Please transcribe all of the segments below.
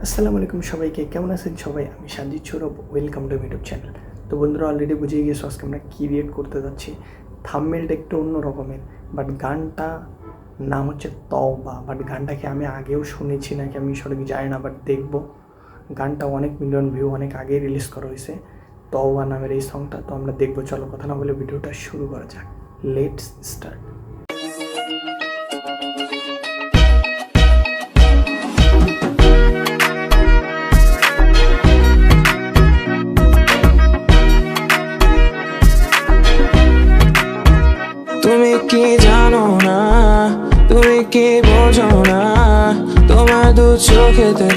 আসসালামু আলাইকুম সবাইকে, কেমন আছেন সবাই? আমি Sanjid Sourav, welcome to YouTube channel. তো বন্ধুরা, অলরেডি বুঝিয়ে গিয়েছো আজকে আমরা কী রিয়েক্ট করতে যাচ্ছি। থাম্বনেলটা একটু অন্য রকমের, বাট গানটা নাম হচ্ছে তওবা। বাট গানটাকে আমি আগেও শুনেছি নাকি আমি সঠিক জানি না, বাট দেখবো। গানটা অনেক মিলিয়ন ভিউ অনেক আগেই রিলিজ করা হয়েছে, তওবা নামের এই সংটা। তো আমরা দেখবো, চলো কথা না বলে ভিডিওটা শুরু করা যাক। Let's start. তুমি কি জানো না, তুমি কি বোঝো না, তোমার দু চোখেতে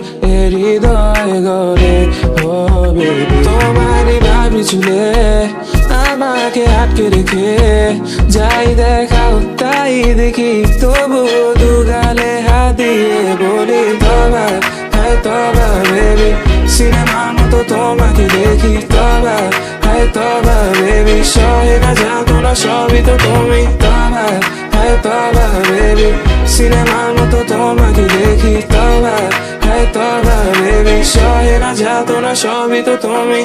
হৃদয় গলে হবে। তোমারই ভাবি চুলে আমাকে আটকে রেখে যাই দেখাও তাই দেখি, তবু দু গালে হাত দিয়ে বলি তবা, হ্যাঁ তবা বেবি। সিনেমার মতো তোমাকে দেখি তবা, হ্যাঁ তবা বেবি। সহে না যাতো না সবই তো তুমি তবা, হ্যাঁ তবা বেবি। সিনেমার মতো তোমাকে দেখি তবা, হ্যাঁ তবা বেবি। সহে না যাতো না সবই তো তুমি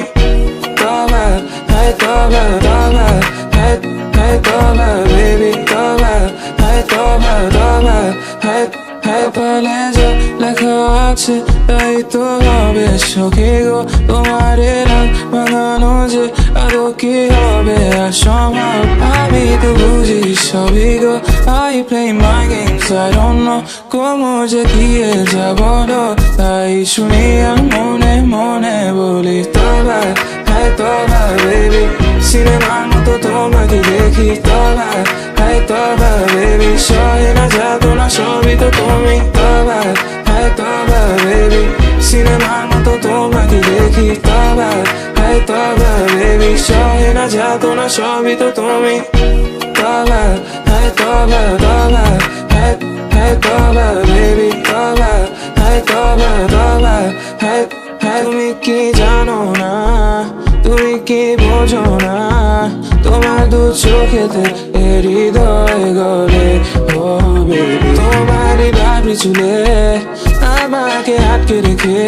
তবা, হ্যাঁ তবা তবা, হ্যাঁ হ্যাঁ তবা বেবি তবা, হ্যাঁ তবা তবা, হ্যাঁ হ্যাঁ। পালে যা লেখা আছে তাই তো হবে সখী গো, তোমার রাগ ভাঙানো যে আদৌ কি হবে আর সম্ভব? আমি তো বুঝি সবই গো, I play my games, I don't know কমো যে গিয়ে যাব না, তাই শুনি আর মনে মনে বলি তবা, হ্যাঁ তবা বেবি। সিনেমার মতো তোমাকে দেখি তবা, হ্যাঁ তবা বেবি। সহে না যাতো না সবই তো তুমি তবা, হ্যাঁ তবা বেবি। সিনেমার মতো তোমাকে দেখি তবা, হ্যাঁ তবা বেবি। সহে না যাতো না সবই তো তুমি তবা, হ্যাঁ তবা তবা, হ্যাঁ হ্যাঁ তবা বেবি তবা, হ্যাঁ তবা তবা, হ্যাঁ হ্যাঁ। তুমি কি জানো না, তুমি কি বোঝো না, তোমার দু চোখেতে হৃদয় গলে হবে। তোমারই ভাবি চুলে আমাকে আটকে রেখে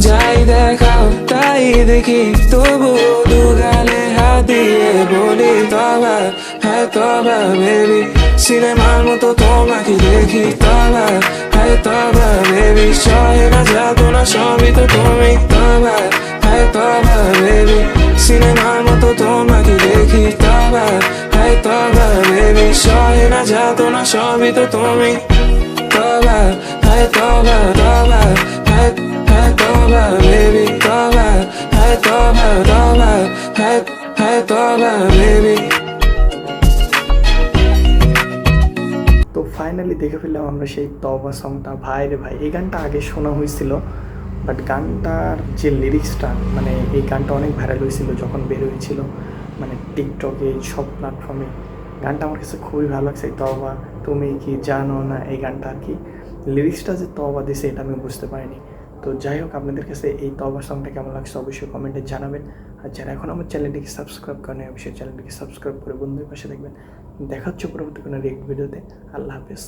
যাই দেখাও তাই দেখি, তবু দু গালে হাত দিয়ে বলি তবা, হ্যাঁ তবা বেবি। সিনেমার মতো তোমাকে দেখি তবা, হ্যাঁ তবা বেবি। সহে না যাতো না সবই তো তুমি তবা, হ্যাঁ তবা বেবি। সিনেমার মতো তোমাকে দেখি তবা, হ্যাঁ তবা বেবি। সহে না যাতো না সবই তো তুমি তবা, হ্যাঁ তবা তবা, হ্যাঁ হ্যাঁ তবা বেবি তবা, হ্যাঁ তবা তবা, হ্যাঁ হ্যাঁ তবা বেবি। তো ফাইনালি দেখে ফেললাম আমরা সেই তওবা সংটা। ভাই রে ভাই, এই গানটা আগে শোনা হয়েছিল, বাট গানটার যে লিরিক্সটা, মানে এই গানটা অনেক ভাইরাল হয়েছিল যখন বের হয়েছিল, মানে টিকটকে সব প্ল্যাটফর্মে। গানটা আমার কাছে খুবই ভালো লাগছে, তওবা তুমি কি জানো না। এই গানটা আর কি লিরিক্সটা যে তওবা দিছে এটা আমি বুঝতে পারিনি। তো যাই হোক, আপনাদের কাছে এই তওবা সংটা কেমন লাগছে অবশ্যই কমেন্টে জানাবেন। আর যারা এখন আমার চ্যানেলটিকে সাবস্ক্রাইব করেন অবশ্যই চ্যানেলটিকে সাবস্ক্রাইব করে বন্ধুদের পাশে দেখবেন। দেখা হচ্ছে পরবর্তী কোনো রিয়েক্ট ভিডিওতে। আল্লাহ হাফেজ।